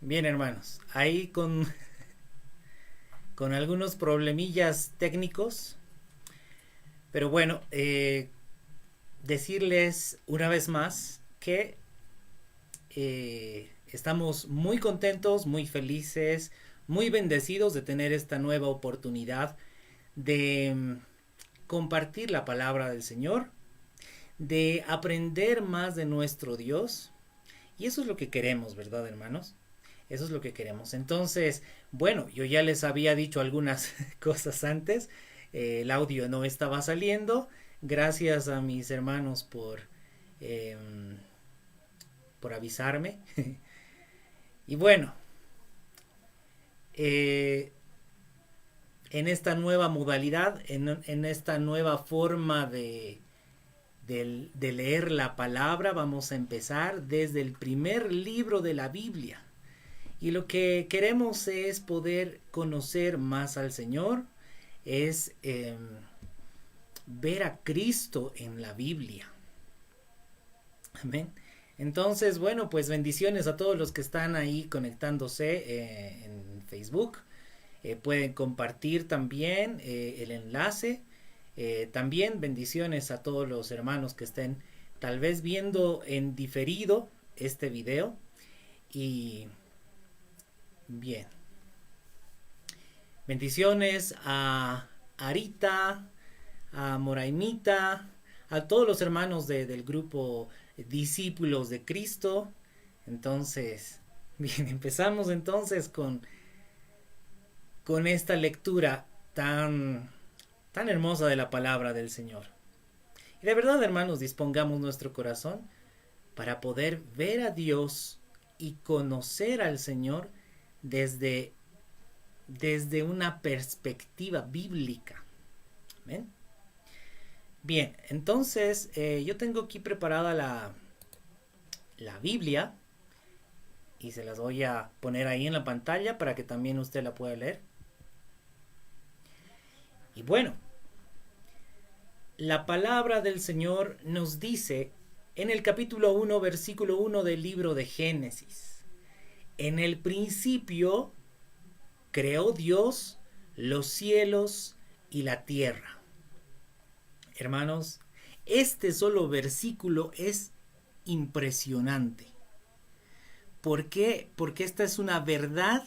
Bien, hermanos, ahí con algunos problemillas técnicos, pero bueno, decirles una vez más que estamos muy contentos, muy felices, muy bendecidos de tener esta nueva oportunidad de compartir la palabra del Señor, de aprender más de nuestro Dios. Y eso es lo que queremos, ¿verdad, hermanos? Eso es lo que queremos. Entonces, bueno, yo ya les había dicho algunas cosas antes. El audio no estaba saliendo. Gracias a mis hermanos eh, por avisarme. Y bueno, eh, en esta nueva modalidad, en esta nueva forma de leer la palabra, vamos a empezar desde el primer libro de la Biblia. Y lo que queremos es poder conocer más al Señor, es ver a Cristo en la Biblia. Amén. Entonces, bueno, pues bendiciones a todos los que están ahí conectándose en Facebook. Pueden compartir también el enlace. También bendiciones a todos los hermanos que estén tal vez viendo en diferido este video. Y bien, bendiciones a Arita, a Moraimita, a todos los hermanos del grupo Discípulos de Cristo. Entonces, bien, empezamos entonces con esta lectura tan hermosa de la palabra del Señor. Y de verdad, hermanos, dispongamos nuestro corazón para poder ver a Dios y conocer al Señor desde, desde una perspectiva bíblica. ¿Ven? Bien, entonces yo tengo aquí preparada la Biblia y se las voy a poner ahí en la pantalla para que también usted la pueda leer. Y bueno, la palabra del Señor nos dice en el capítulo 1, versículo 1 del libro de Génesis: en el principio creó Dios los cielos y la tierra. Hermanos, este solo versículo es impresionante. ¿Por qué? Porque esta es una verdad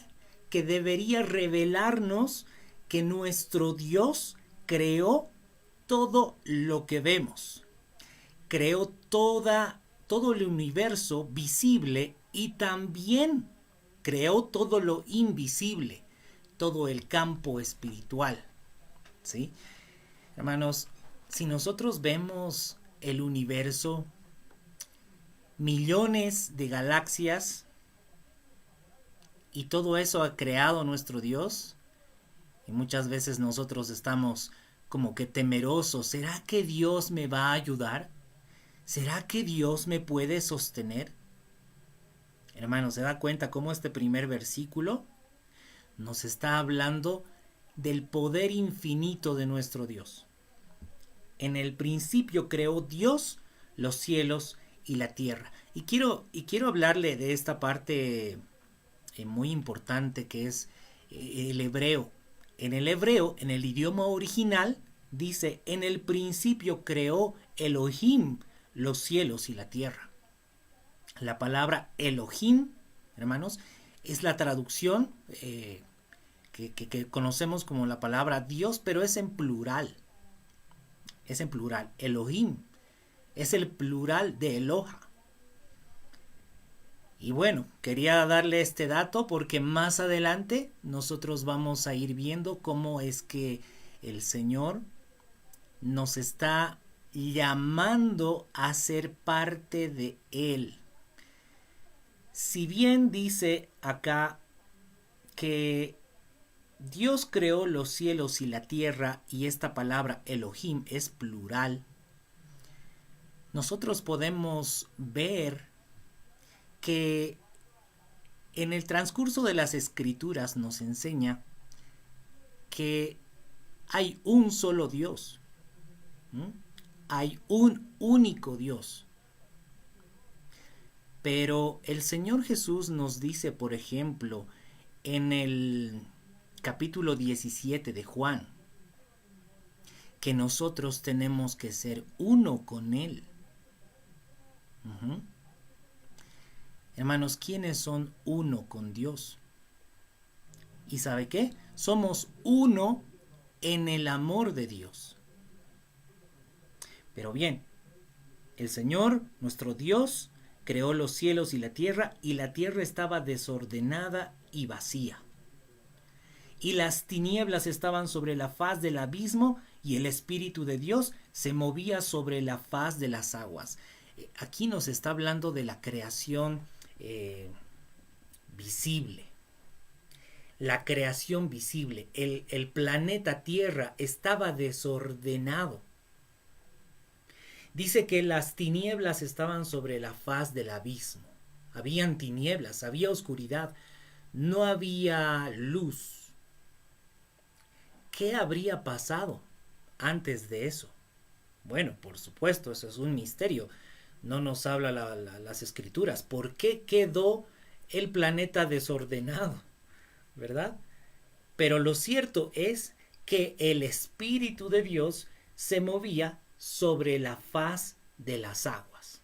que debería revelarnos que nuestro Dios creó todo lo que vemos. Creó todo el universo visible y también creó todo lo invisible, todo el campo espiritual. ¿Sí? Hermanos, si nosotros vemos el universo, millones de galaxias, y todo eso ha creado nuestro Dios, y muchas veces nosotros estamos como que temerosos. ¿Será que Dios me va a ayudar? ¿Será que Dios me puede sostener? Hermanos, ¿se da cuenta cómo este primer versículo nos está hablando del poder infinito de nuestro Dios? En el principio creó Dios los cielos y la tierra. Y quiero hablarle de esta parte muy importante que es el hebreo. En el hebreo, en el idioma original, dice: en el principio creó Elohim los cielos y la tierra. La palabra Elohim, hermanos, es la traducción que conocemos como la palabra Dios, pero es en plural. Es en plural. Elohim es el plural de Eloha. Y bueno, quería darle este dato porque más adelante nosotros vamos a ir viendo cómo es que el Señor nos está llamando a ser parte de Él. Si bien dice acá que Dios creó los cielos y la tierra, y esta palabra Elohim es plural, nosotros podemos ver que en el transcurso de las escrituras nos enseña que hay un solo Dios. ¿Mm? Hay un único Dios. Pero el Señor Jesús nos dice, por ejemplo, en el capítulo 17 de Juan, que nosotros tenemos que ser uno con Él. Hermanos, ¿quiénes son uno con Dios? ¿Y sabe qué? Somos uno en el amor de Dios. Pero bien, el Señor, nuestro Dios, creó los cielos y la tierra estaba desordenada y vacía. Y las tinieblas estaban sobre la faz del abismo, y el Espíritu de Dios se movía sobre la faz de las aguas. Aquí nos está hablando de la creación visible. La creación visible. El planeta Tierra estaba desordenado. Dice que las tinieblas estaban sobre la faz del abismo. Habían tinieblas, había oscuridad, no había luz. ¿Qué habría pasado antes de eso? Bueno, por supuesto, eso es un misterio. No nos habla las escrituras. ¿Por qué quedó el planeta desordenado? ¿Verdad? Pero lo cierto es que el Espíritu de Dios se movía sobre la faz de las aguas.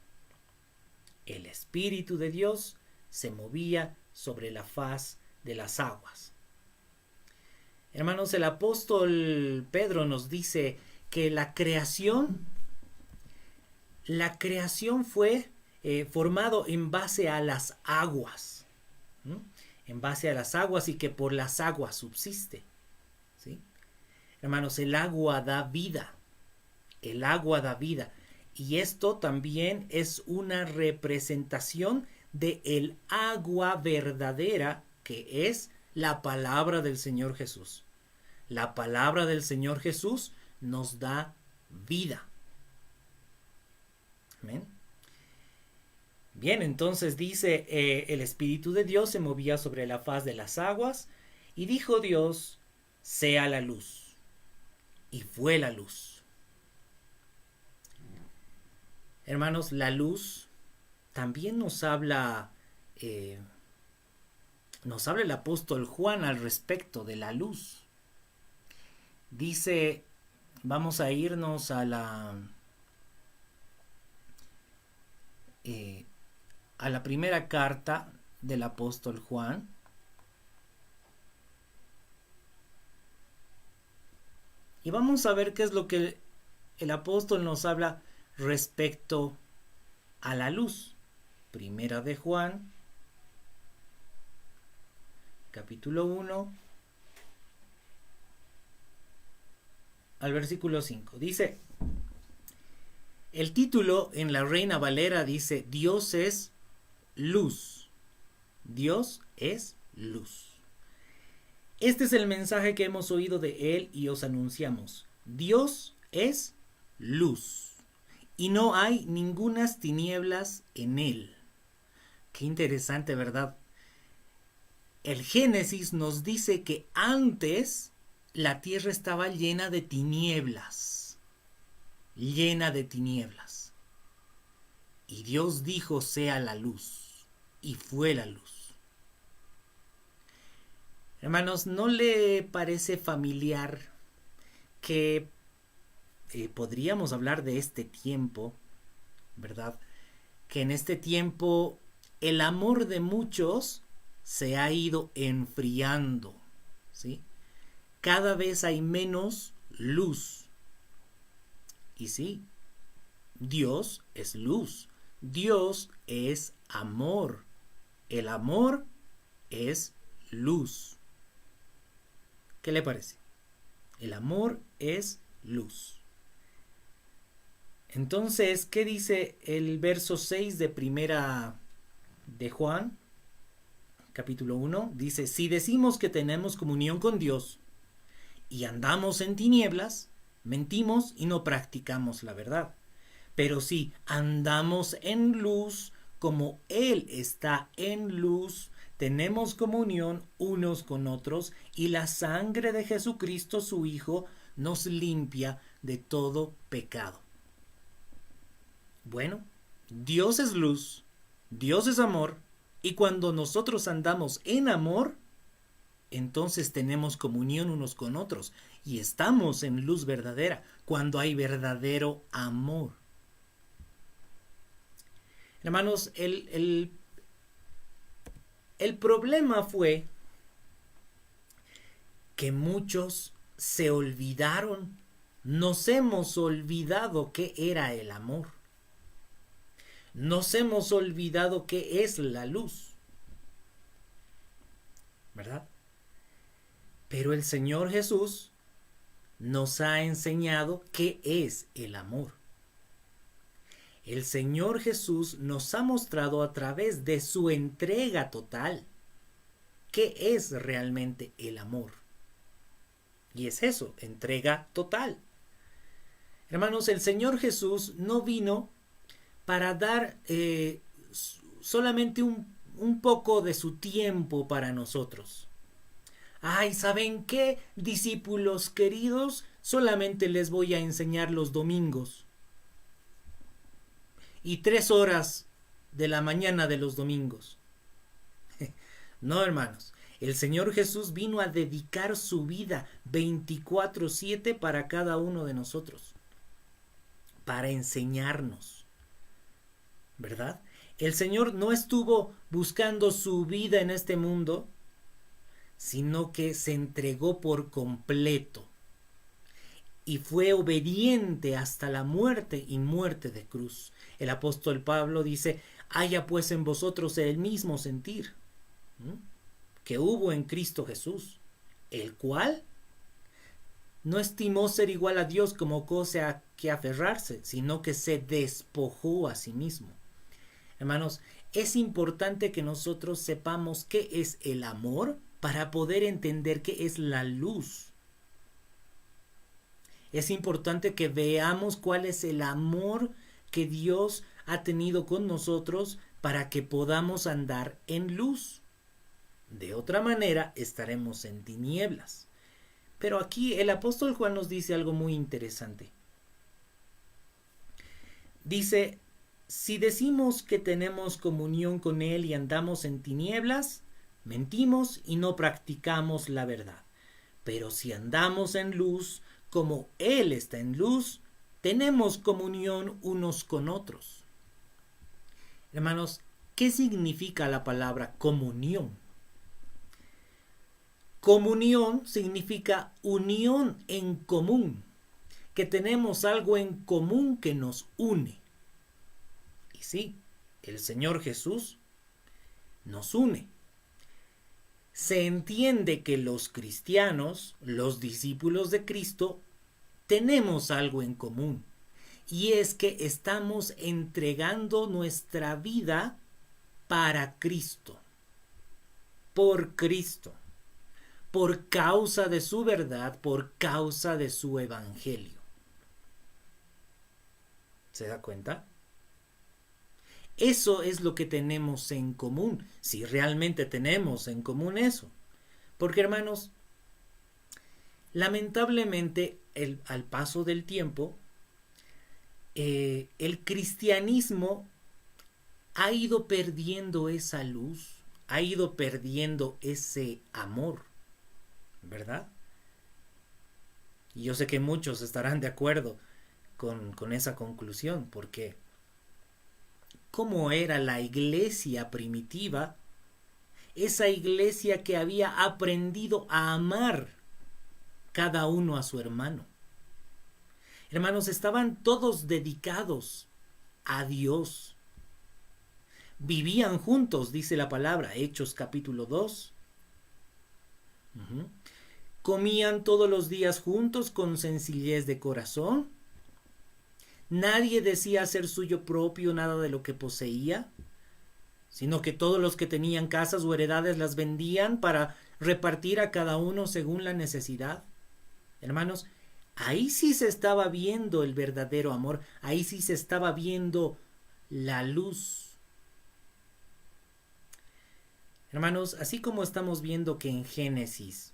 El Espíritu de Dios se movía sobre la faz de las aguas. Hermanos, el apóstol Pedro nos dice que la creación fue formado en base a las aguas, ¿no? En base a las aguas, y que por las aguas subsiste, ¿sí? Hermanos, el agua da vida. El agua da vida. Y esto también es una representación de el agua verdadera, que es la palabra del Señor Jesús. La palabra del Señor Jesús nos da vida. Amén. Bien, entonces dice, el Espíritu de Dios se movía sobre la faz de las aguas, y dijo Dios, sea la luz. Y fue la luz. Hermanos, la luz también nos habla el apóstol Juan al respecto de la luz. Dice, vamos a irnos a la primera carta del apóstol Juan. Y vamos a ver qué es lo que el apóstol nos habla respecto a la luz. Primera de Juan, capítulo 1, al versículo 5. Dice, el título en la Reina Valera dice, Dios es luz. Dios es luz. Este es el mensaje que hemos oído de Él y os anunciamos. Dios es luz, y no hay ningunas tinieblas en Él. Qué interesante, ¿verdad? El Génesis nos dice que antes la tierra estaba llena de tinieblas. Llena de tinieblas. Y Dios dijo, sea la luz. Y fue la luz. Hermanos, ¿no le parece familiar que podríamos hablar de este tiempo, ¿verdad? Que en este tiempo el amor de muchos se ha ido enfriando, ¿sí? Cada vez hay menos luz. Y sí, Dios es luz. Dios es amor. El amor es luz. ¿Qué le parece? El amor es luz. Entonces, ¿qué dice el verso 6 de primera de Juan? Capítulo 1. Dice, si decimos que tenemos comunión con Dios y andamos en tinieblas, mentimos y no practicamos la verdad. Pero si andamos en luz, como Él está en luz, tenemos comunión unos con otros, y la sangre de Jesucristo, su Hijo, nos limpia de todo pecado. Bueno, Dios es luz, Dios es amor, y cuando nosotros andamos en amor, entonces tenemos comunión unos con otros y estamos en luz verdadera cuando hay verdadero amor. Hermanos, el problema fue que muchos se olvidaron, nos hemos olvidado qué era el amor. Nos hemos olvidado qué es la luz. ¿Verdad? Pero el Señor Jesús nos ha enseñado qué es el amor. El Señor Jesús nos ha mostrado a través de su entrega total qué es realmente el amor. Y es eso, entrega total. Hermanos, el Señor Jesús no vino para dar solamente un poco de su tiempo para nosotros. Ay, ¿saben qué, discípulos queridos? Solamente les voy a enseñar los domingos. Y 3 horas de la mañana de los domingos. No, hermanos. El Señor Jesús vino a dedicar su vida 24/7 para cada uno de nosotros. Para enseñarnos. ¿Verdad? El Señor no estuvo buscando su vida en este mundo, sino que se entregó por completo y fue obediente hasta la muerte y muerte de cruz. El apóstol Pablo dice: haya pues en vosotros el mismo sentir que hubo en Cristo Jesús, el cual no estimó ser igual a Dios como cosa a que aferrarse, sino que se despojó a sí mismo. Hermanos, es importante que nosotros sepamos qué es el amor para poder entender qué es la luz. Es importante que veamos cuál es el amor que Dios ha tenido con nosotros para que podamos andar en luz. De otra manera estaremos en tinieblas. Pero aquí el apóstol Juan nos dice algo muy interesante. Dice: si decimos que tenemos comunión con Él y andamos en tinieblas, mentimos y no practicamos la verdad. Pero si andamos en luz, como Él está en luz, tenemos comunión unos con otros. Hermanos, ¿qué significa la palabra comunión? Comunión significa unión en común, que tenemos algo en común que nos une. Y sí, el Señor Jesús nos une. Se entiende que los cristianos, los discípulos de Cristo, tenemos algo en común. Y es que estamos entregando nuestra vida para Cristo. Por Cristo. Por causa de su verdad, por causa de su evangelio. ¿Se da cuenta? Eso es lo que tenemos en común, si realmente tenemos en común eso. Porque, hermanos, lamentablemente, al paso del tiempo, el cristianismo ha ido perdiendo esa luz, ha ido perdiendo ese amor, ¿verdad? Y yo sé que muchos estarán de acuerdo con esa conclusión, porque ¿cómo era la iglesia primitiva? Esa iglesia que había aprendido a amar cada uno a su hermano. Hermanos, estaban todos dedicados a Dios. Vivían juntos, dice la palabra, Hechos capítulo 2. Comían todos los días juntos con sencillez de corazón. Nadie decía ser suyo propio nada de lo que poseía, sino que todos los que tenían casas o heredades las vendían para repartir a cada uno según la necesidad. Hermanos, ahí sí se estaba viendo el verdadero amor, ahí sí se estaba viendo la luz. Hermanos, así como estamos viendo que en Génesis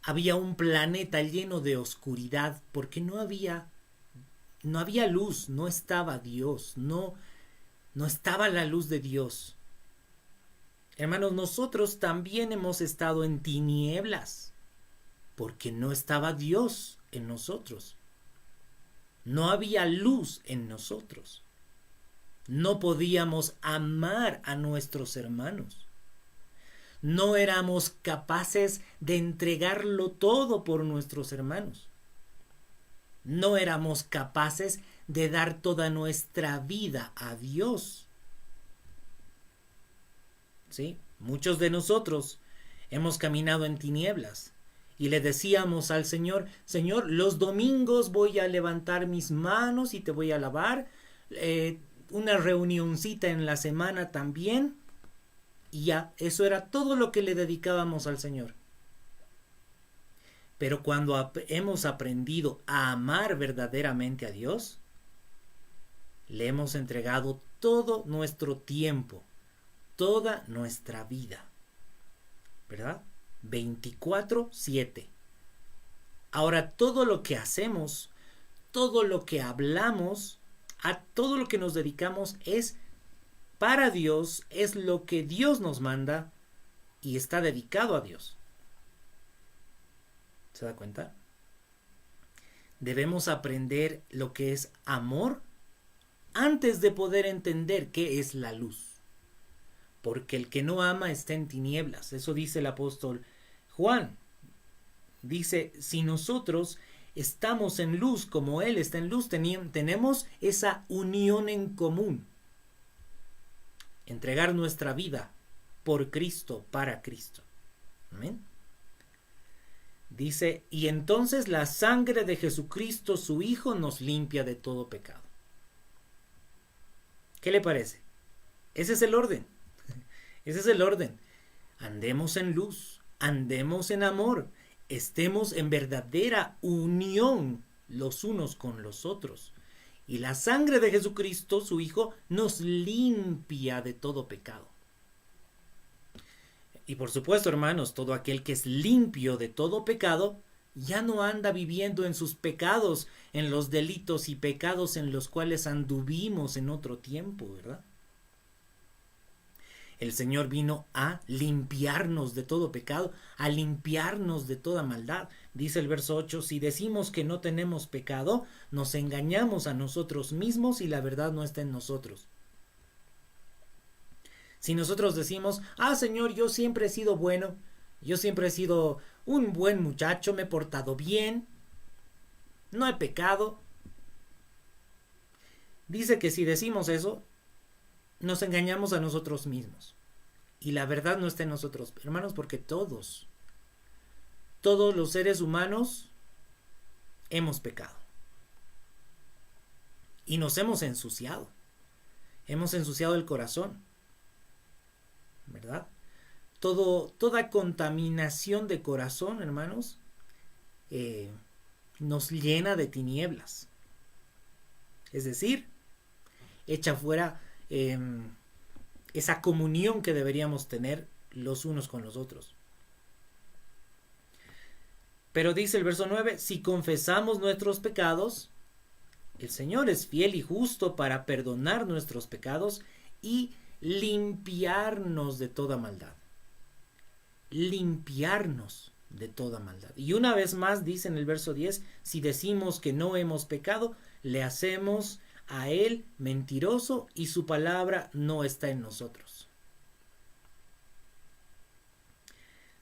había un planeta lleno de oscuridad porque no había luz, no estaba Dios, no no estaba la luz de Dios. Hermanos, nosotros también hemos estado en tinieblas, porque no estaba Dios en nosotros. No había luz en nosotros. No podíamos amar a nuestros hermanos. No éramos capaces de entregarlo todo por nuestros hermanos. No éramos capaces de dar toda nuestra vida a Dios. ¿Sí? Muchos de nosotros hemos caminado en tinieblas y le decíamos al Señor: Señor, los domingos voy a levantar mis manos y te voy a alabar, una reunioncita en la semana también, y ya, eso era todo lo que le dedicábamos al Señor. Pero cuando hemos aprendido a amar verdaderamente a Dios, le hemos entregado todo nuestro tiempo, toda nuestra vida, ¿verdad? 24/7. Ahora, todo lo que hacemos, todo lo que hablamos, a todo lo que nos dedicamos es para Dios, es lo que Dios nos manda y está dedicado a Dios. ¿Se da cuenta? Debemos aprender lo que es amor antes de poder entender qué es la luz. Porque el que no ama está en tinieblas. Eso dice el apóstol Juan. Dice, si nosotros estamos en luz como Él está en luz, tenemos esa unión en común. Entregar nuestra vida por Cristo, para Cristo. Amén. Dice, y entonces la sangre de Jesucristo, su Hijo, nos limpia de todo pecado. ¿Qué le parece? Ese es el orden. Ese es el orden. Andemos en luz, andemos en amor, estemos en verdadera unión los unos con los otros. Y la sangre de Jesucristo, su Hijo, nos limpia de todo pecado. Y por supuesto, hermanos, todo aquel que es limpio de todo pecado, ya no anda viviendo en sus pecados, en los delitos y pecados en los cuales anduvimos en otro tiempo, ¿verdad? El Señor vino a limpiarnos de todo pecado, a limpiarnos de toda maldad. Dice el verso 8, si decimos que no tenemos pecado, nos engañamos a nosotros mismos y la verdad no está en nosotros. Si nosotros decimos, Señor, yo siempre he sido bueno, yo siempre he sido un buen muchacho, me he portado bien, no he pecado. Dice que si decimos eso, nos engañamos a nosotros mismos. Y la verdad no está en nosotros, hermanos, porque todos los seres humanos hemos pecado. Y nos hemos ensuciado. Hemos ensuciado el corazón, ¿verdad? Toda contaminación de corazón, hermanos, nos llena de tinieblas. Es decir, echa fuera esa comunión que deberíamos tener los unos con los otros. Pero dice el verso 9, si confesamos nuestros pecados, el Señor es fiel y justo para perdonar nuestros pecados y limpiarnos de toda maldad. Limpiarnos de toda maldad. Y una vez más dice en el verso 10, si decimos que no hemos pecado, le hacemos a Él mentiroso y su palabra no está en nosotros.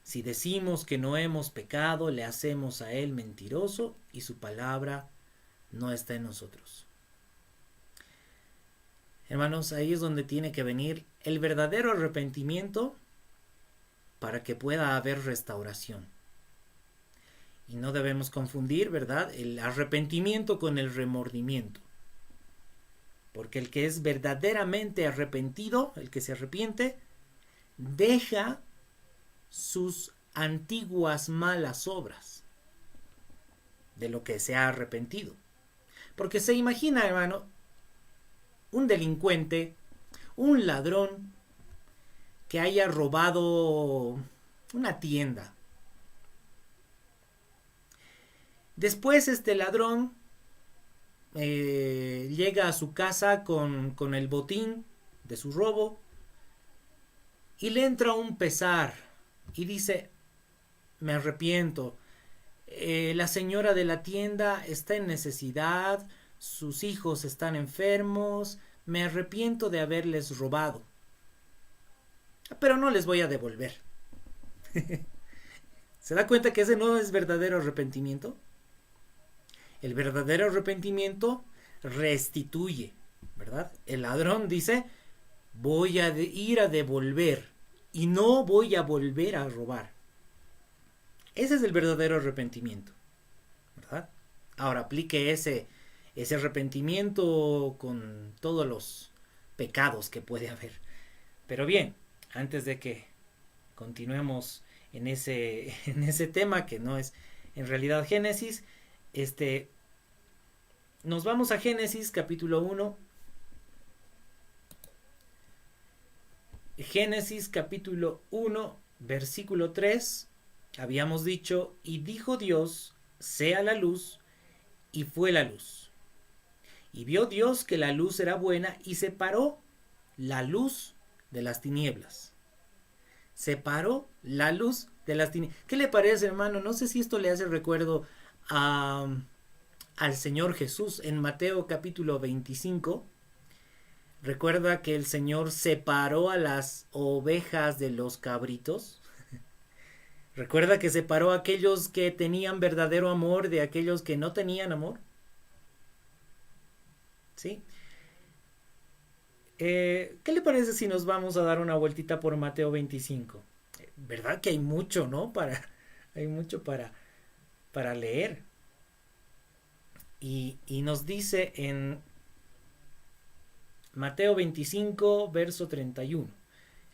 Si decimos que no hemos pecado, le hacemos a Él mentiroso y su palabra no está en nosotros. Hermanos, ahí es donde tiene que venir el verdadero arrepentimiento para que pueda haber restauración. Y no debemos confundir, ¿verdad?, el arrepentimiento con el remordimiento. Porque el que es verdaderamente arrepentido, el que se arrepiente, deja sus antiguas malas obras de lo que se ha arrepentido. Porque se imagina, hermano, un delincuente, un ladrón que haya robado una tienda. Después este ladrón llega a su casa con el botín de su robo y le entra un pesar y dice, me arrepiento, la señora de la tienda está en necesidad, sus hijos están enfermos, me arrepiento de haberles robado, pero no les voy a devolver. ¿Se da cuenta que ese no es verdadero arrepentimiento? El verdadero arrepentimiento restituye, ¿verdad? El ladrón dice, voy a ir a devolver y no voy a volver a robar. Ese es el verdadero arrepentimiento, ¿verdad? Ahora aplique ese arrepentimiento con todos los pecados que puede haber. Pero bien, antes de que continuemos en ese tema que no es en realidad Génesis, nos vamos a Génesis capítulo 1. Génesis capítulo 1, versículo 3. Habíamos dicho, y dijo Dios, sea la luz, y fue la luz. Y vio Dios que la luz era buena, y separó la luz de las tinieblas. Separó la luz de las tinieblas. ¿Qué le parece, hermano? No sé si esto le hace recuerdo al Señor Jesús en Mateo capítulo 25. Recuerda que el Señor separó a las ovejas de los cabritos. Recuerda que separó a aquellos que tenían verdadero amor de aquellos que no tenían amor. ¿Sí? ¿Qué le parece si nos vamos a dar una vueltita por Mateo 25? ¿Verdad que hay mucho, ¿no? Hay mucho para leer. Y nos dice en Mateo 25, verso 31.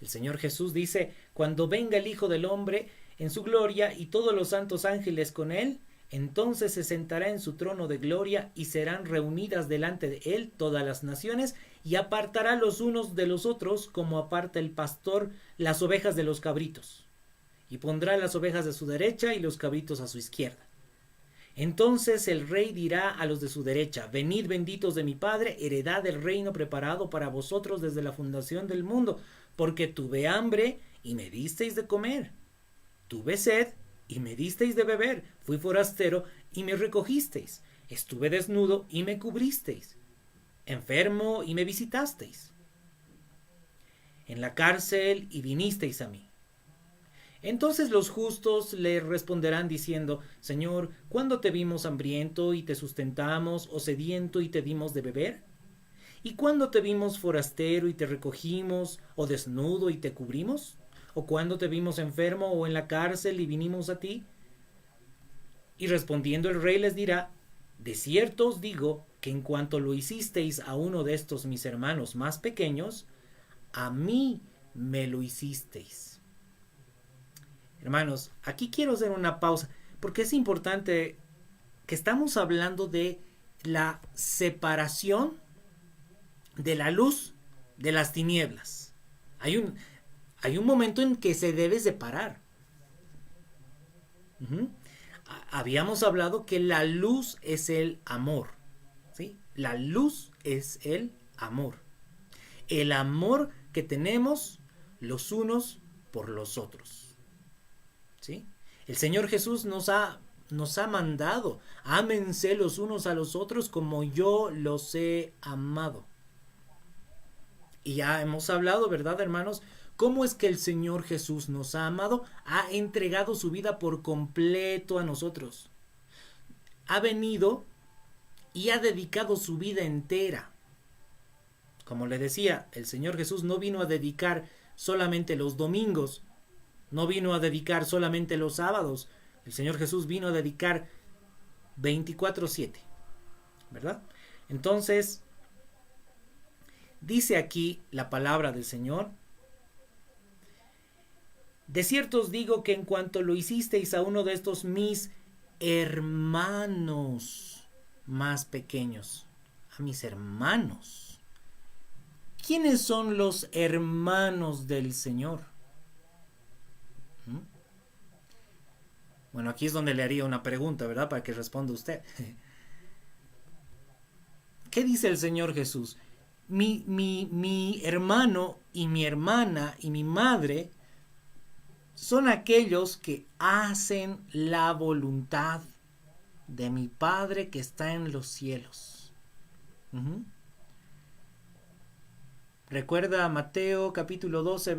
El Señor Jesús dice, cuando venga el Hijo del Hombre en su gloria y todos los santos ángeles con él, entonces se sentará en su trono de gloria y serán reunidas delante de él todas las naciones y apartará los unos de los otros como aparta el pastor las ovejas de los cabritos. Y pondrá las ovejas de su derecha y los cabritos a su izquierda. Entonces el rey dirá a los de su derecha, venid benditos de mi Padre, heredad del reino preparado para vosotros desde la fundación del mundo, porque tuve hambre y me disteis de comer, tuve sed y me disteis de beber, fui forastero y me recogisteis, estuve desnudo y me cubristeis, enfermo y me visitasteis, en la cárcel y vinisteis a mí. Entonces los justos le responderán diciendo, Señor, ¿cuándo te vimos hambriento y te sustentamos, o sediento y te dimos de beber? ¿Y cuándo te vimos forastero y te recogimos, o desnudo y te cubrimos? ¿O cuándo te vimos enfermo o en la cárcel y vinimos a ti? Y respondiendo el rey les dirá, de cierto os digo que en cuanto lo hicisteis a uno de estos mis hermanos más pequeños, a mí me lo hicisteis. Hermanos, aquí quiero hacer una pausa, porque es importante que estamos hablando de la separación de la luz de las tinieblas. Hay un momento en que se debe separar. Habíamos hablado que la luz es el amor. ¿Sí? La luz es el amor. El amor que tenemos los unos por los otros. ¿Sí? El Señor Jesús nos ha mandado, ámense los unos a los otros como yo los he amado. Y ya hemos hablado, ¿verdad, hermanos? ¿Cómo es que el Señor Jesús nos ha amado? Ha entregado su vida por completo a nosotros. Ha venido y ha dedicado su vida entera. Como le decía, el Señor Jesús no vino a dedicar solamente los domingos, no vino a dedicar solamente los sábados. El Señor Jesús vino a dedicar 24/7, ¿verdad? Entonces, dice aquí la palabra del Señor, de cierto os digo que en cuanto lo hicisteis a uno de estos mis hermanos más pequeños, a mis hermanos. ¿Quiénes son los hermanos del Señor? Bueno, aquí es donde le haría una pregunta, ¿verdad? Para que responda usted. ¿Qué dice el Señor Jesús? mi hermano y mi hermana y mi madre son aquellos que hacen la voluntad de mi Padre que está en los cielos. Uh-huh. Recuerda Mateo capítulo 12,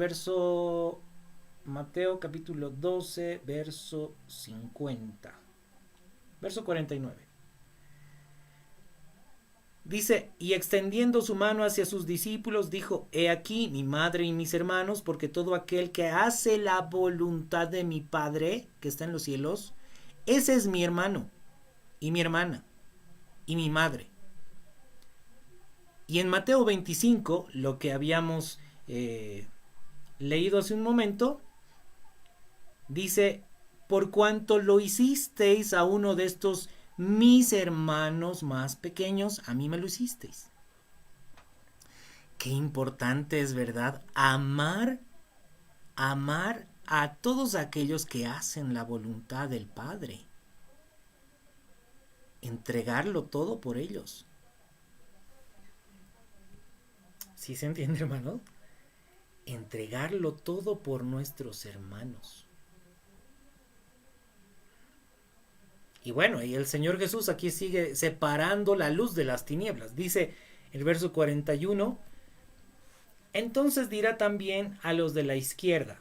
Mateo capítulo 12, verso 50. Verso 49. Dice, y extendiendo su mano hacia sus discípulos, dijo, he aquí mi madre y mis hermanos, porque todo aquel que hace la voluntad de mi Padre, que está en los cielos, ese es mi hermano, y mi hermana, y mi madre. Y en Mateo 25, lo que habíamos leído hace un momento, dice, por cuanto lo hicisteis a uno de estos mis hermanos más pequeños, a mí me lo hicisteis. Qué importante es, ¿verdad? Amar a todos aquellos que hacen la voluntad del Padre. Entregarlo todo por ellos. ¿Sí se entiende, hermano? Entregarlo todo por nuestros hermanos. Y bueno, y el Señor Jesús aquí sigue separando la luz de las tinieblas. Dice el verso 41, entonces dirá también a los de la izquierda,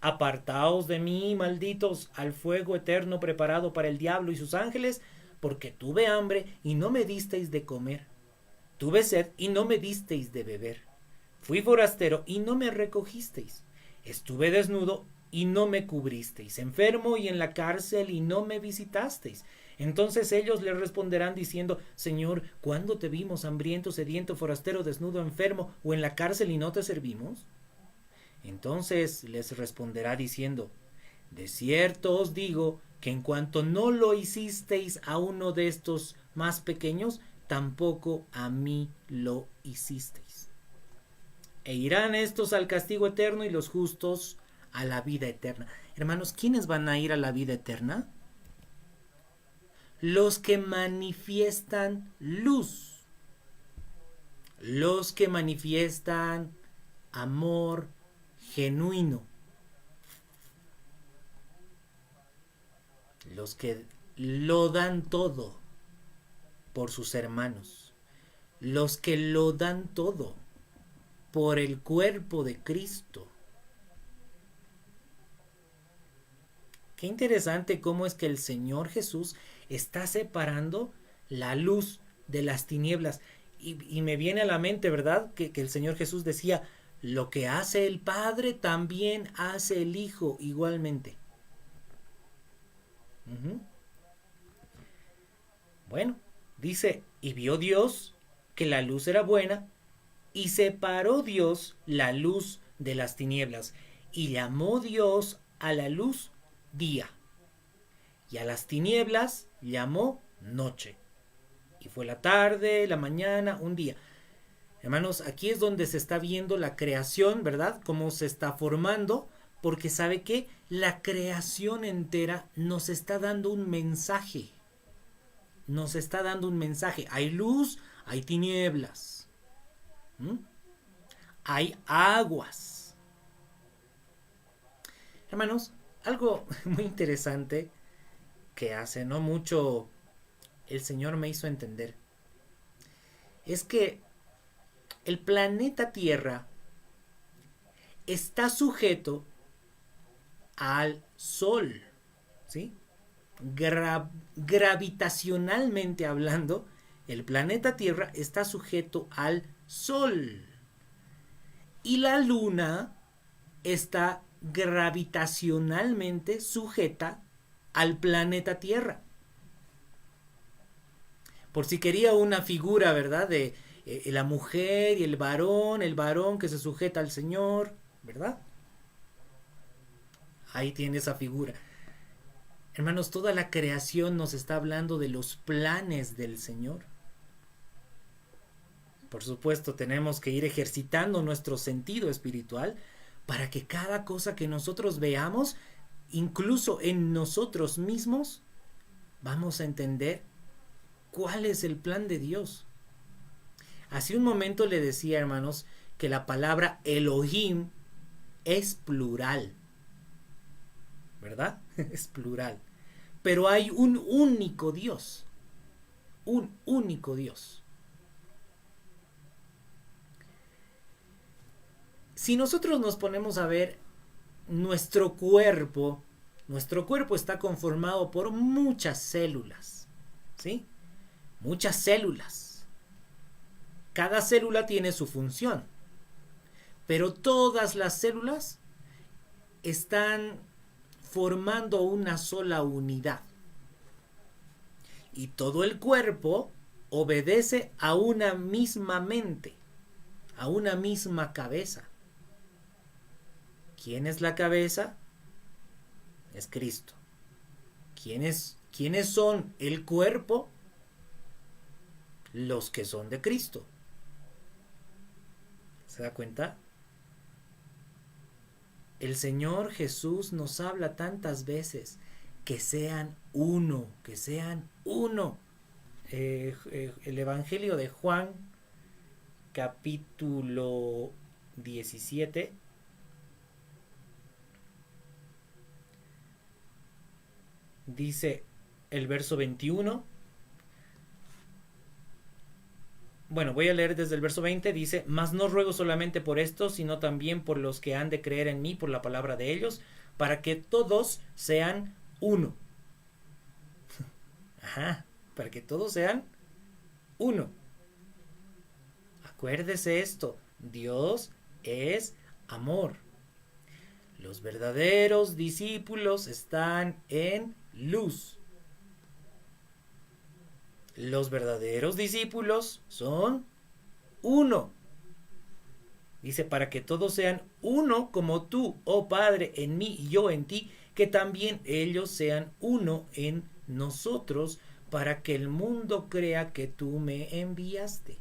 apartaos de mí, malditos, al fuego eterno preparado para el diablo y sus ángeles, porque tuve hambre y no me disteis de comer. Tuve sed y no me disteis de beber. Fui forastero y no me recogisteis. Estuve desnudo y no me cubristeis, enfermo y en la cárcel y no me visitasteis. Entonces ellos le responderán diciendo, Señor, ¿cuándo te vimos hambriento, sediento, forastero, desnudo, enfermo o en la cárcel y no te servimos? Entonces les responderá diciendo, de cierto os digo que en cuanto no lo hicisteis a uno de estos más pequeños, tampoco a mí lo hicisteis. E irán estos al castigo eterno y los justos a la vida eterna. Hermanos, ¿quiénes van a ir a la vida eterna? Los que manifiestan luz, los que manifiestan amor genuino, los que lo dan todo por sus hermanos, los que lo dan todo por el cuerpo de Cristo. Qué interesante cómo es que el Señor Jesús está separando la luz de las tinieblas. Y me viene a la mente, ¿verdad? Que el Señor Jesús decía, lo que hace el Padre también hace el Hijo igualmente. Bueno, dice, y vio Dios que la luz era buena, y separó Dios la luz de las tinieblas, y llamó Dios a la luz día, y a las tinieblas llamó noche. Y fue la tarde, la mañana, un día. Hermanos, aquí es donde se está viendo la creación, ¿verdad? Cómo se está formando, porque sabe que la creación entera nos está dando un mensaje. Nos está dando un mensaje. Hay luz, hay tinieblas. Hay aguas. Hermanos, algo muy interesante que hace no mucho el Señor me hizo entender es que el planeta Tierra está sujeto al Sol, ¿sí? Gravitacionalmente hablando, el planeta Tierra está sujeto al Sol y la Luna está gravitacionalmente sujeta al planeta Tierra. Por si quería una figura, ¿verdad? De la mujer y el varón que se sujeta al Señor, ¿verdad? Ahí tiene esa figura. Hermanos, toda la creación nos está hablando de los planes del Señor. Por supuesto, tenemos que ir ejercitando nuestro sentido espiritual para que cada cosa que nosotros veamos, incluso en nosotros mismos, vamos a entender cuál es el plan de Dios. Hace un momento le decía, hermanos, que la palabra Elohim es plural, ¿verdad? Es plural. Pero hay un único Dios. Un único Dios. Si nosotros nos ponemos a ver nuestro cuerpo está conformado por muchas células, ¿sí? Muchas células. Cada célula tiene su función, pero todas las células están formando una sola unidad. Y todo el cuerpo obedece a una misma mente, a una misma cabeza. ¿Quién es la cabeza? Es Cristo. ¿Quiénes son el cuerpo? Los que son de Cristo. ¿Se da cuenta? El Señor Jesús nos habla tantas veces que sean uno, que sean uno. El Evangelio de Juan, capítulo 17. Dice el verso 21. Bueno, voy a leer desde el verso 20. Dice: mas no ruego solamente por esto, sino también por los que han de creer en mí por la palabra de ellos, para que todos sean uno. Ajá, para que todos sean uno. Acuérdese esto: Dios es amor. Los verdaderos discípulos están en luz. Los verdaderos discípulos son uno. Dice: para que todos sean uno, como tú, oh Padre, en mí y yo en ti, que también ellos sean uno en nosotros, para que el mundo crea que tú me enviaste.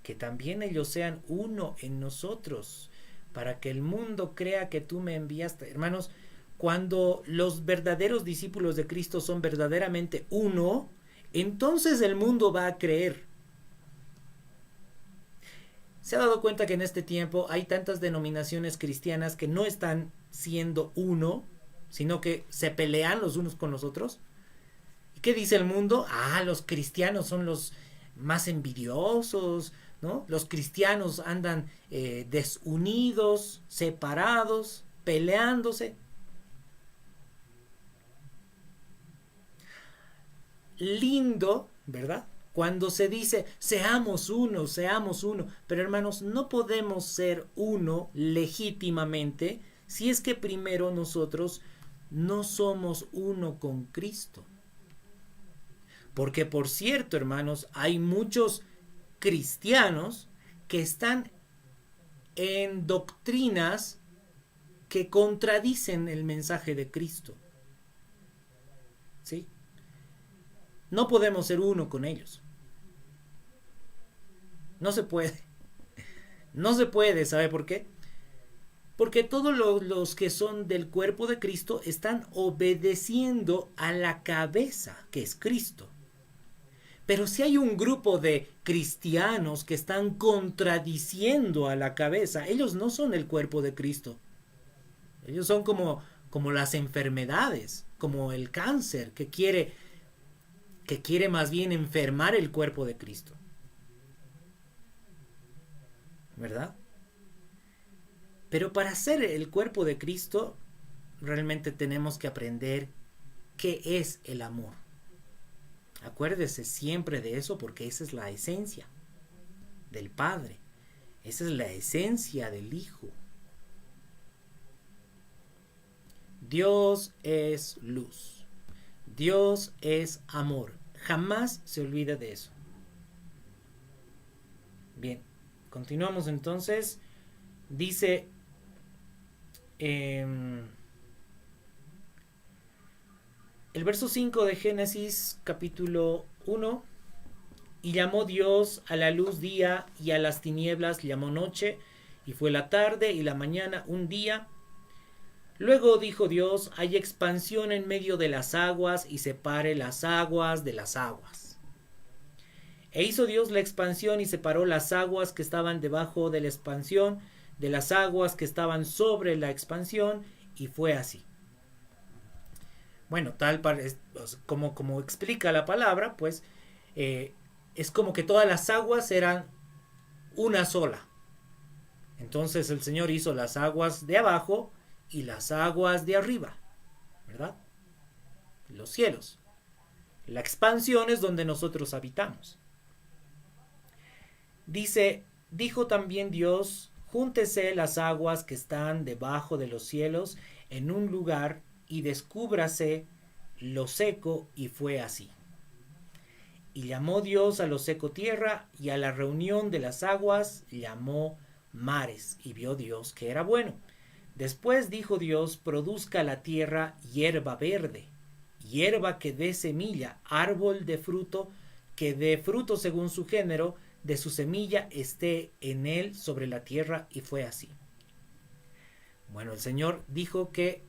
Que también ellos sean uno en nosotros, para que el mundo crea que tú me enviaste. Hermanos, cuando los verdaderos discípulos de Cristo son verdaderamente uno, entonces el mundo va a creer. ¿Se ha dado cuenta que en este tiempo hay tantas denominaciones cristianas que no están siendo uno, sino que se pelean los unos con los otros? ¿Y qué dice el mundo? Los cristianos son los más envidiosos, ¿no? Los cristianos andan desunidos, separados, peleándose. Lindo, ¿verdad? Cuando se dice seamos uno, pero hermanos, no podemos ser uno legítimamente si es que primero nosotros no somos uno con Cristo. Porque por cierto, hermanos, hay muchos cristianos que están en doctrinas que contradicen el mensaje de Cristo. ¿Sí? No podemos ser uno con ellos. No se puede. No se puede, ¿sabe por qué? Porque todos los que son del cuerpo de Cristo están obedeciendo a la cabeza, que es Cristo. Pero si hay un grupo de cristianos que están contradiciendo a la cabeza, ellos no son el cuerpo de Cristo. Ellos son como las enfermedades, como el cáncer, que quiere más bien enfermar el cuerpo de Cristo. ¿Verdad? Pero para ser el cuerpo de Cristo, realmente tenemos que aprender qué es el amor. Acuérdese siempre de eso, porque esa es la esencia del Padre. Esa es la esencia del Hijo. Dios es luz. Dios es amor. Jamás se olvide de eso. Bien, continuamos entonces. Dice el verso 5 de Génesis capítulo 1: y llamó Dios a la luz día, y a las tinieblas llamó noche, y fue la tarde y la mañana un día. Luego dijo Dios: hay expansión en medio de las aguas, y separe las aguas de las aguas. E hizo Dios la expansión y separó las aguas que estaban debajo de la expansión de las aguas que estaban sobre la expansión, y fue así. Bueno, como explica la palabra, pues es como que todas las aguas eran una sola. Entonces el Señor hizo las aguas de abajo y las aguas de arriba, ¿verdad? Los cielos. La expansión es donde nosotros habitamos. Dijo también Dios: júntese las aguas que están debajo de los cielos en un lugar y descúbrase lo seco, y fue así. Y llamó Dios a lo seco tierra, y a la reunión de las aguas llamó mares, y vio Dios que era bueno. Después dijo Dios: produzca la tierra hierba verde, hierba que dé semilla, árbol de fruto que dé fruto según su género, de su semilla esté en él sobre la tierra, y fue así. Bueno, el Señor dijo que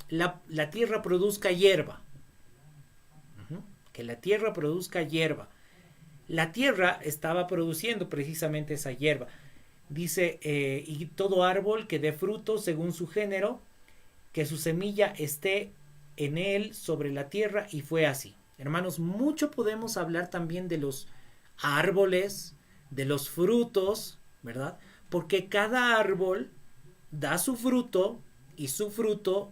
la tierra produzca hierba. Que la tierra produzca hierba. La tierra estaba produciendo precisamente esa hierba. Dice, y todo árbol que dé fruto según su género, que su semilla esté en él sobre la tierra, y fue así. Hermanos, mucho podemos hablar también de los árboles, de los frutos, ¿verdad? Porque cada árbol da su fruto, y su fruto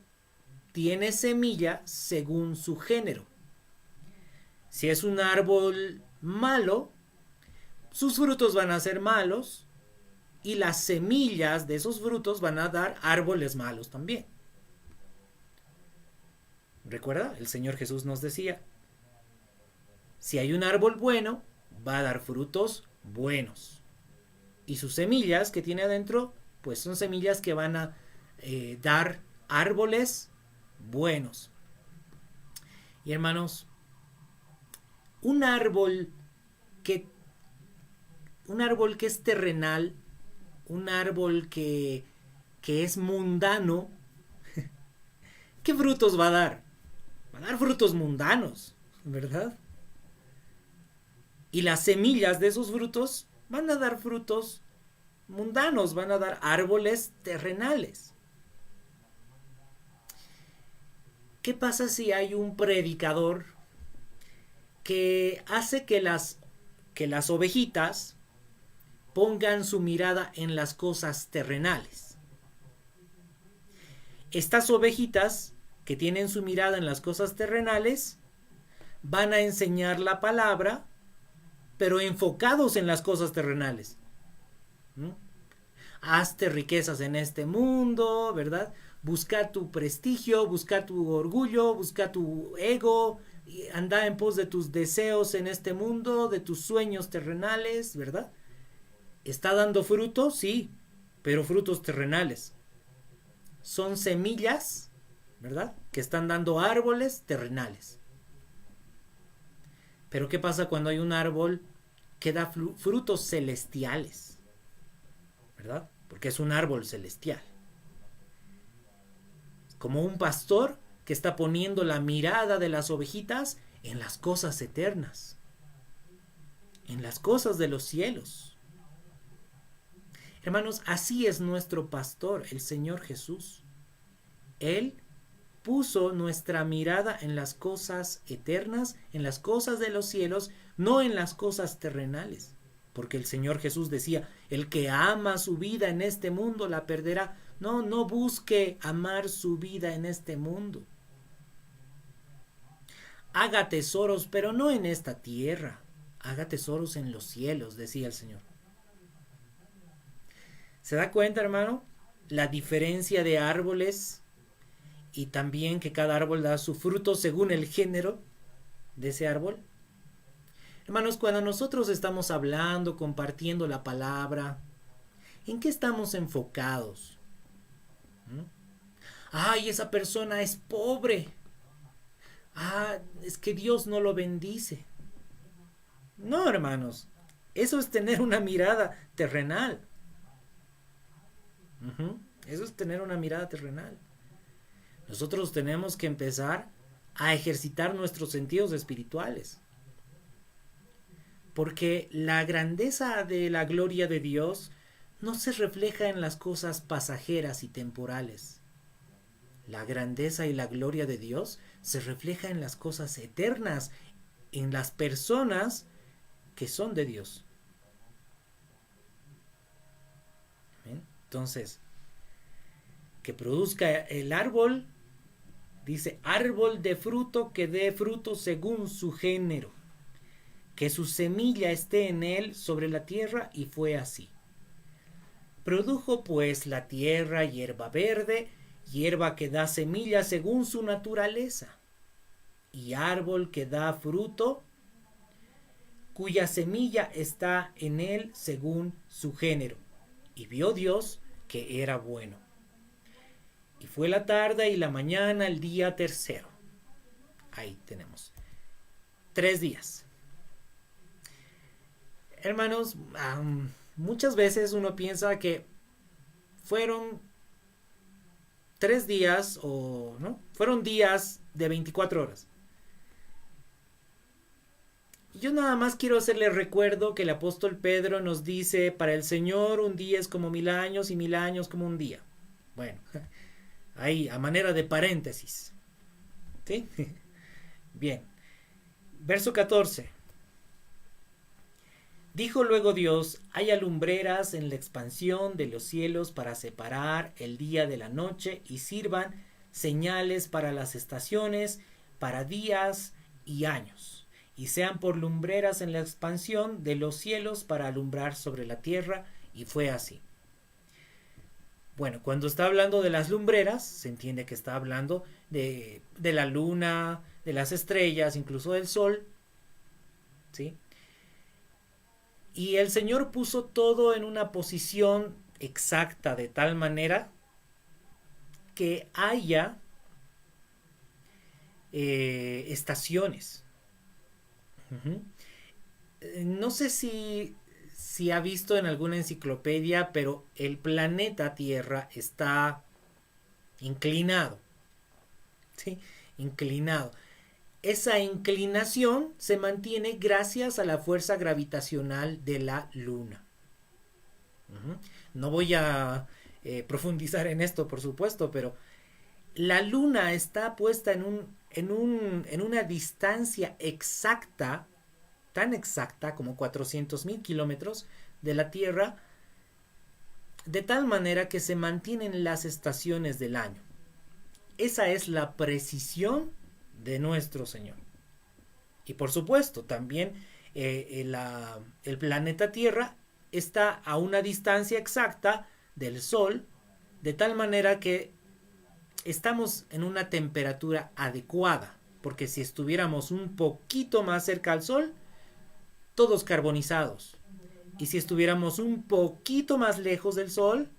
tiene semilla según su género. Si es un árbol malo, sus frutos van a ser malos, y las semillas de esos frutos van a dar árboles malos también. Recuerda, el Señor Jesús nos decía, si hay un árbol bueno, va a dar frutos buenos. Y sus semillas que tiene adentro, pues son semillas que van a dar árboles buenos. Y hermanos, un árbol que es terrenal, un árbol que es mundano, ¿qué frutos va a dar? Va a dar frutos mundanos, ¿verdad? Y las semillas de esos frutos van a dar frutos mundanos, van a dar árboles terrenales. ¿Qué pasa si hay un predicador que hace que las ovejitas pongan su mirada en las cosas terrenales? Estas ovejitas que tienen su mirada en las cosas terrenales van a enseñar la palabra, pero enfocados en las cosas terrenales. Hazte riquezas en este mundo, ¿verdad? Busca tu prestigio, busca tu orgullo, busca tu ego, anda en pos de tus deseos en este mundo, de tus sueños terrenales, ¿verdad? ¿Está dando frutos? Sí, pero frutos terrenales. Son semillas, ¿verdad?, que están dando árboles terrenales. Pero ¿qué pasa cuando hay un árbol que da frutos celestiales? ¿Verdad? Porque es un árbol celestial. Como un pastor que está poniendo la mirada de las ovejitas en las cosas eternas, en las cosas de los cielos. Hermanos, así es nuestro pastor, el Señor Jesús. Él puso nuestra mirada en las cosas eternas, en las cosas de los cielos, no en las cosas terrenales. Porque el Señor Jesús decía, el que ama su vida en este mundo la perderá. No busque amar su vida en este mundo. Haga tesoros, pero no en esta tierra. Haga tesoros en los cielos, decía el Señor. ¿Se da cuenta, hermano? La diferencia de árboles, y también que cada árbol da su fruto según el género de ese árbol. Hermanos, cuando nosotros estamos hablando, compartiendo la palabra, ¿en qué estamos enfocados? ¡Ay, esa persona es pobre! ¡Ah, es que Dios no lo bendice! No, hermanos, eso es tener una mirada terrenal. Eso es tener una mirada terrenal. Nosotros tenemos que empezar a ejercitar nuestros sentidos espirituales. Porque la grandeza de la gloria de Dios no se refleja en las cosas pasajeras y temporales. La grandeza y la gloria de Dios se refleja en las cosas eternas, en las personas que son de Dios. ¿Ven? Entonces, que produzca el árbol, dice, árbol de fruto que dé fruto según su género, que su semilla esté en él sobre la tierra, y fue así. Produjo pues la tierra hierba verde, hierba que da semilla según su naturaleza, y árbol que da fruto, cuya semilla está en él según su género. Y vio Dios que era bueno. Y fue la tarde y la mañana el día tercero. Ahí tenemos 3 días. Hermanos, muchas veces uno piensa que fueron 3 días o no, fueron días de 24 horas. Yo nada más quiero hacerle recuerdo que el apóstol Pedro nos dice, para el Señor un día es como 1000 años y 1000 años como un día. Bueno, ahí a manera de paréntesis. ¿Sí? Bien. Verso 14. Dijo luego Dios, haya lumbreras en la expansión de los cielos para separar el día de la noche y sirvan señales para las estaciones, para días y años, y sean por lumbreras en la expansión de los cielos para alumbrar sobre la tierra, y fue así. Bueno, cuando está hablando de las lumbreras, se entiende que está hablando de la luna, de las estrellas, incluso del sol, ¿sí? Y el Señor puso todo en una posición exacta, de tal manera que haya estaciones. Uh-huh. No sé si ha visto en alguna enciclopedia, pero el planeta Tierra está inclinado. ¿Sí? Inclinado. Esa inclinación se mantiene gracias a la fuerza gravitacional de la Luna. Uh-huh. No voy a profundizar en esto, por supuesto, pero la Luna está puesta en una distancia exacta, tan exacta como 400,000 kilómetros de la Tierra, de tal manera que se mantienen las estaciones del año. Esa es la precisión de nuestro Señor. Y por supuesto, también el planeta Tierra está a una distancia exacta del Sol, de tal manera que estamos en una temperatura adecuada, porque si estuviéramos un poquito más cerca al Sol, todos carbonizados. Y si estuviéramos un poquito más lejos del Sol,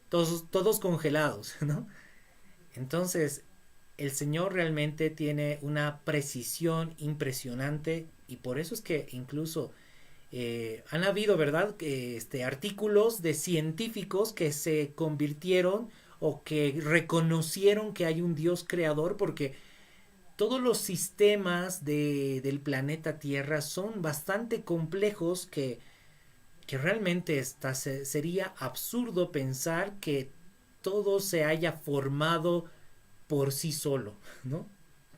todos congelados, ¿no? Entonces, el Señor realmente tiene una precisión impresionante, y por eso es que incluso han habido, ¿verdad?, artículos de científicos que se convirtieron o que reconocieron que hay un Dios creador, porque todos los sistemas del planeta Tierra son bastante complejos, que realmente sería absurdo pensar que todo se haya formado por sí solo, ¿no?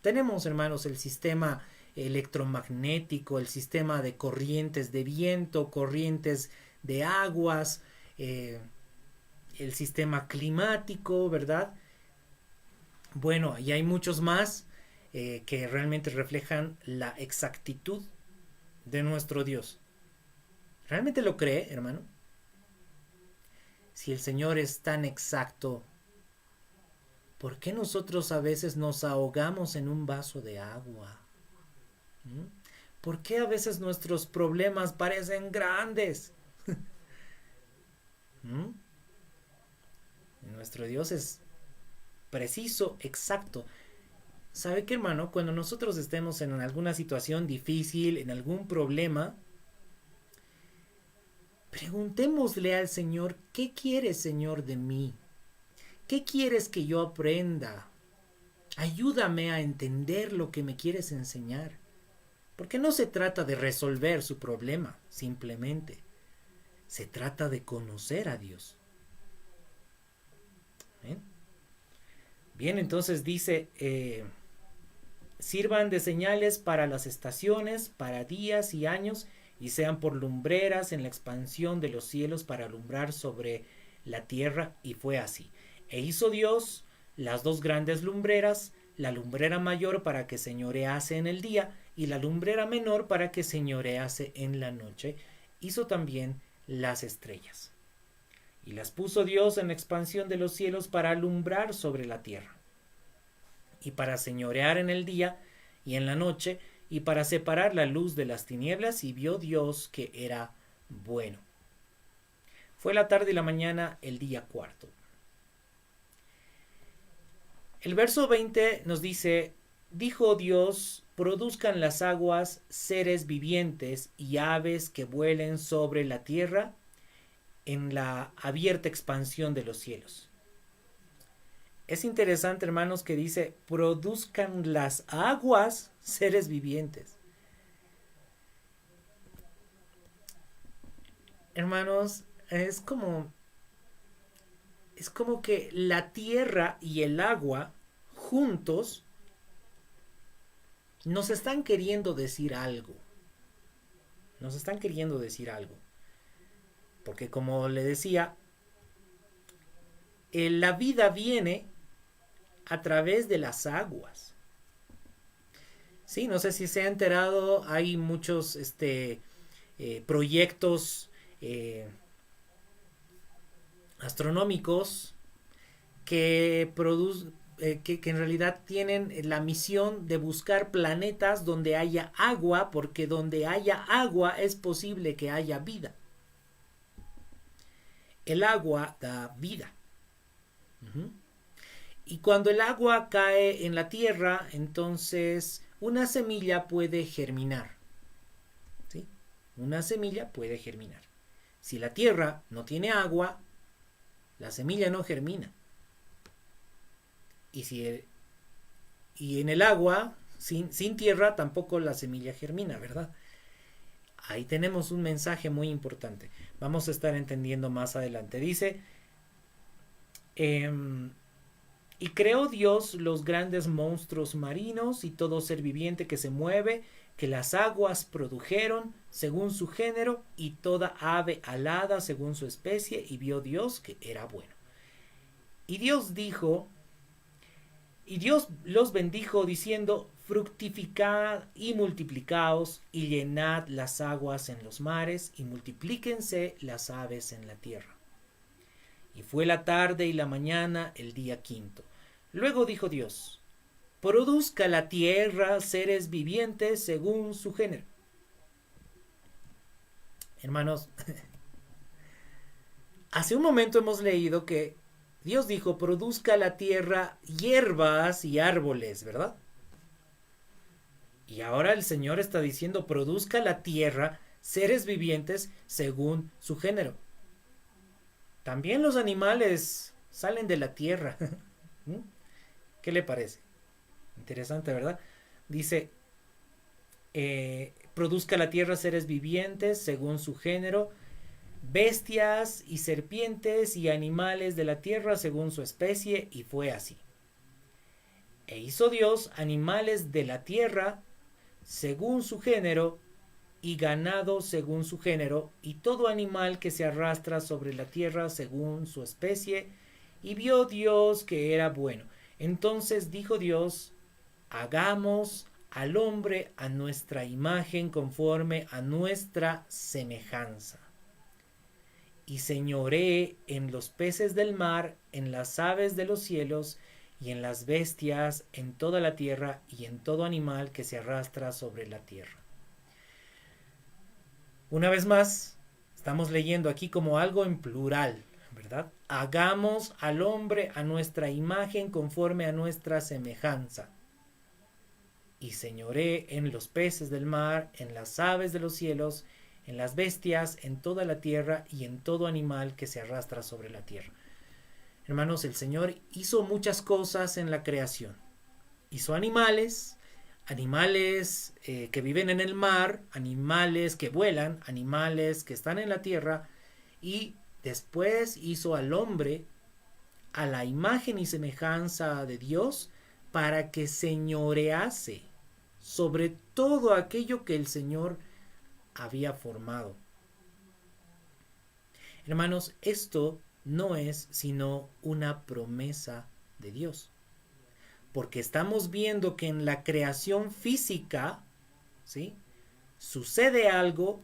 Tenemos, hermanos, el sistema electromagnético, el sistema de corrientes de viento, corrientes de aguas, el sistema climático, ¿verdad? Bueno, y hay muchos más que realmente reflejan la exactitud de nuestro Dios. ¿Realmente lo cree, hermano? Si el Señor es tan exacto, ¿por qué nosotros a veces nos ahogamos en un vaso de agua? ¿Por qué a veces nuestros problemas parecen grandes? Nuestro Dios es preciso, exacto. ¿Sabe qué, hermano? Cuando nosotros estemos en alguna situación difícil, en algún problema, preguntémosle al Señor, ¿qué quieres, Señor, de mí? ¿Qué quieres que yo aprenda? Ayúdame a entender lo que me quieres enseñar. Porque no se trata de resolver su problema, simplemente. Se trata de conocer a Dios. ¿Eh? Bien, entonces dice, sirvan de señales para las estaciones, para días y años, y sean por lumbreras en la expansión de los cielos para alumbrar sobre la tierra. Y fue así. E hizo Dios las dos grandes lumbreras, la lumbrera mayor para que señorease en el día, y la lumbrera menor para que señorease en la noche. Hizo también las estrellas. Y las puso Dios en la expansión de los cielos para alumbrar sobre la tierra, y para señorear en el día y en la noche, y para separar la luz de las tinieblas, y vio Dios que era bueno. Fue la tarde y la mañana el día cuarto. El verso 20 nos dice, dijo Dios, produzcan las aguas seres vivientes y aves que vuelen sobre la tierra en la abierta expansión de los cielos. Es interesante, hermanos, que dice, produzcan las aguas seres vivientes. Hermanos, es como que la tierra y el agua juntos nos están queriendo decir algo. Nos están queriendo decir algo. Porque como le decía, la vida viene a través de las aguas. Sí, no sé si se ha enterado, hay muchos proyectos astronómicos que que en realidad tienen la misión de buscar planetas donde haya agua, porque donde haya agua es posible que haya vida. El agua da vida. Y cuando el agua cae en la tierra, entonces una semilla puede germinar. ¿Sí? Una semilla puede germinar. Si la tierra no tiene agua, la semilla no germina. Y en el agua, sin tierra, tampoco la semilla germina, ¿verdad? Ahí tenemos un mensaje muy importante. Vamos a estar entendiendo más adelante. Dice, y creó Dios los grandes monstruos marinos y todo ser viviente que se mueve, que las aguas produjeron según su género, y toda ave alada según su especie, y vio Dios que era bueno. Y Dios dijo, y Dios los bendijo diciendo, fructificad y multiplicaos, y llenad las aguas en los mares, y multiplíquense las aves en la tierra. Y fue la tarde y la mañana el día quinto. Luego dijo Dios, produzca la tierra seres vivientes según su género. Hermanos, hace un momento hemos leído que Dios dijo, produzca la tierra hierbas y árboles, ¿verdad? Y ahora el Señor está diciendo, produzca la tierra seres vivientes según su género. También los animales salen de la tierra. ¿Qué le parece? Interesante, ¿verdad? Dice, produzca la tierra seres vivientes según su género, bestias y serpientes y animales de la tierra según su especie, y fue así. E hizo Dios animales de la tierra según su género, y ganado según su género, y todo animal que se arrastra sobre la tierra según su especie, y vio Dios que era bueno. Entonces dijo Dios, hagamos al hombre a nuestra imagen conforme a nuestra semejanza. Y señoree en los peces del mar, en las aves de los cielos, y en las bestias, en toda la tierra, y en todo animal que se arrastra sobre la tierra. Una vez más, estamos leyendo aquí como algo en plural, ¿verdad? Hagamos al hombre a nuestra imagen conforme a nuestra semejanza. Y señoree en los peces del mar, en las aves de los cielos, en las bestias, en toda la tierra y en todo animal que se arrastra sobre la tierra. Hermanos, el Señor hizo muchas cosas en la creación. Hizo animales, animales que viven en el mar, animales que vuelan, animales que están en la tierra, y después hizo al hombre a la imagen y semejanza de Dios para que señorease sobre todo aquello que el Señor había formado. Hermanos, esto no es sino una promesa de Dios, porque estamos viendo que en la creación física, ¿sí?, sucede algo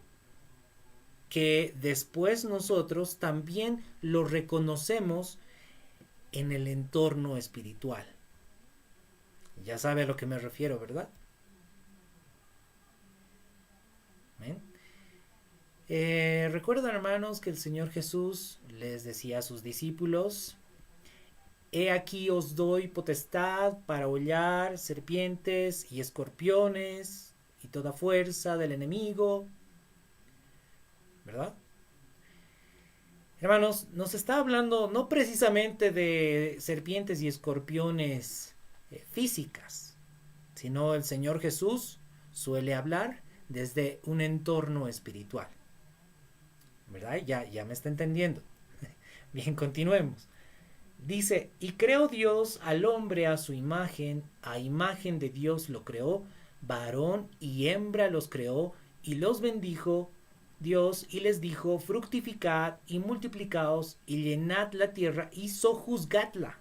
que después nosotros también lo reconocemos en el entorno espiritual. Ya sabe a lo que me refiero, ¿verdad? ¿Ven? Recuerdan, hermanos, que el Señor Jesús les decía a sus discípulos: he aquí os doy potestad para hollar serpientes y escorpiones y toda fuerza del enemigo, ¿verdad? Hermanos, nos está hablando no precisamente de serpientes y escorpiones físicas, sino el Señor Jesús suele hablar desde un entorno espiritual, ¿verdad? Ya me está entendiendo. Bien, continuemos. Dice: y creó Dios al hombre a su imagen, a imagen de Dios lo creó, varón y hembra los creó, y los bendijo Dios y les dijo: fructificad y multiplicaos y llenad la tierra y sojuzgadla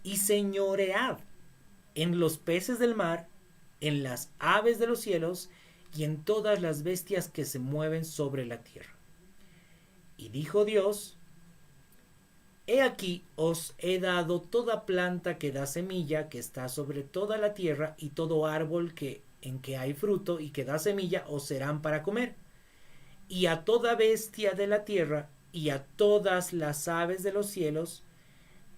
y señoread en los peces del mar, en las aves de los cielos y en todas las bestias que se mueven sobre la tierra. Y dijo Dios: he aquí os he dado toda planta que da semilla, que está sobre toda la tierra, y todo árbol en que hay fruto y que da semilla os serán para comer. Y a toda bestia de la tierra, y a todas las aves de los cielos,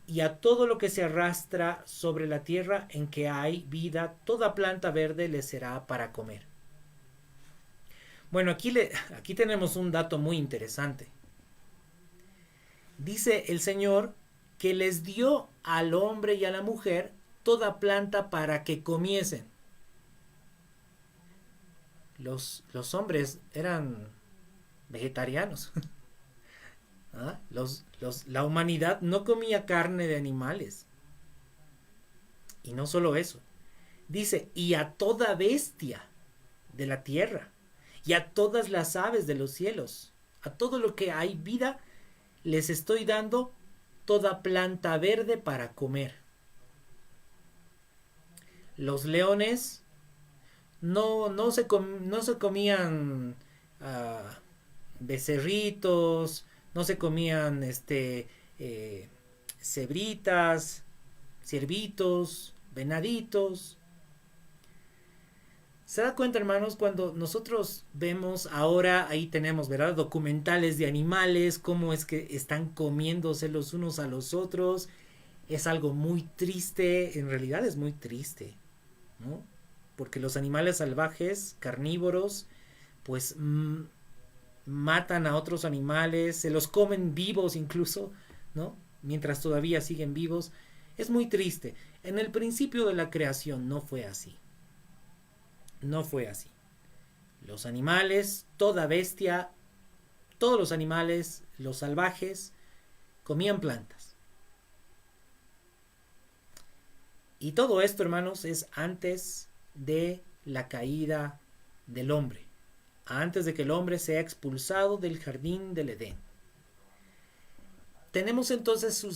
y a todo lo que se arrastra sobre la tierra en que hay vida, toda planta verde les será para comer. Bueno, aquí tenemos un dato muy interesante. Dice el Señor que les dio al hombre y a la mujer toda planta para que comiesen. Los hombres eran vegetarianos. ¿Ah? La humanidad no comía carne de animales. Y no solo eso. Dice: y a toda bestia de la tierra, y a todas las aves de los cielos, a todo lo que hay vida, les estoy dando toda planta verde para comer. Los leones no se comían becerritos, no se comían cebritas, ciervitos, venaditos. ¿Se da cuenta, hermanos? Cuando nosotros vemos ahora, ahí tenemos, ¿verdad?, documentales de animales, cómo es que están comiéndose los unos a los otros. Es algo muy triste, en realidad es muy triste, ¿no? Porque los animales salvajes, carnívoros, pues matan a otros animales, se los comen vivos incluso, ¿no? Mientras todavía siguen vivos. Es muy triste. En el principio de la creación no fue así. No fue así. Los animales, toda bestia, todos los animales, los salvajes, comían plantas. Y todo esto, hermanos, es antes de la caída del hombre, antes de que el hombre sea expulsado del jardín del Edén. Tenemos entonces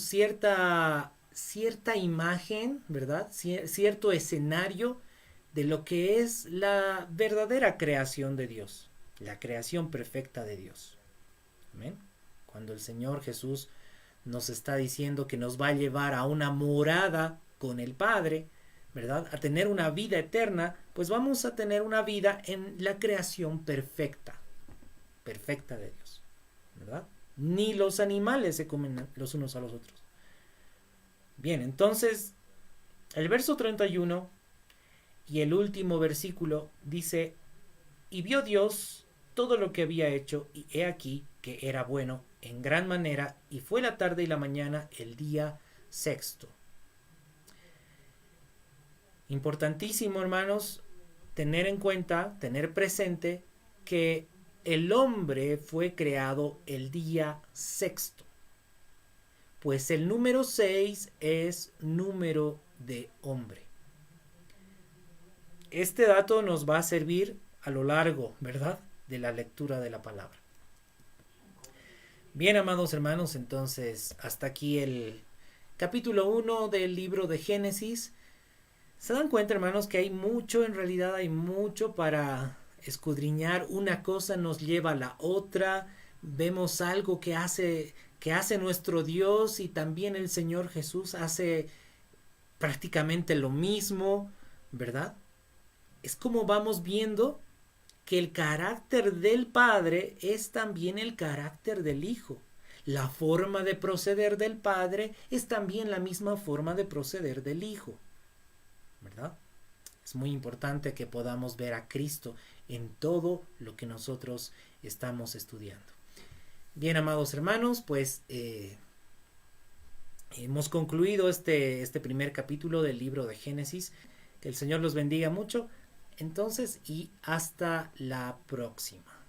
cierta imagen, ¿verdad? Cierto escenario de lo que es la verdadera creación de Dios, la creación perfecta de Dios. ¿Amén? Cuando el Señor Jesús nos está diciendo que nos va a llevar a una morada con el Padre, ¿verdad?, a tener una vida eterna, pues vamos a tener una vida en la creación perfecta de Dios, ¿verdad? Ni los animales se comen los unos a los otros. Bien, entonces, el verso 31 y el último versículo dice: y vio Dios todo lo que había hecho, y he aquí que era bueno en gran manera, y fue la tarde y la mañana el día sexto. Importantísimo, hermanos, tener en cuenta, tener presente que el hombre fue creado el día sexto, pues el número 6 es número de hombre. Este dato nos va a servir a lo largo, ¿verdad?, de la lectura de la palabra. Bien, amados hermanos, entonces hasta aquí el capítulo 1 del libro de Génesis. ¿Se dan cuenta, hermanos, que hay mucho, en realidad hay mucho para escudriñar? Una cosa nos lleva a la otra. Vemos algo que hace nuestro Dios, y también el Señor Jesús hace prácticamente lo mismo, ¿verdad? Es como vamos viendo que el carácter del Padre es también el carácter del Hijo. La forma de proceder del Padre es también la misma forma de proceder del Hijo, ¿verdad? Es muy importante que podamos ver a Cristo en todo lo que nosotros estamos estudiando. Bien, amados hermanos, pues hemos concluido este primer capítulo del libro de Génesis. Que el Señor los bendiga mucho. Entonces, y hasta la próxima.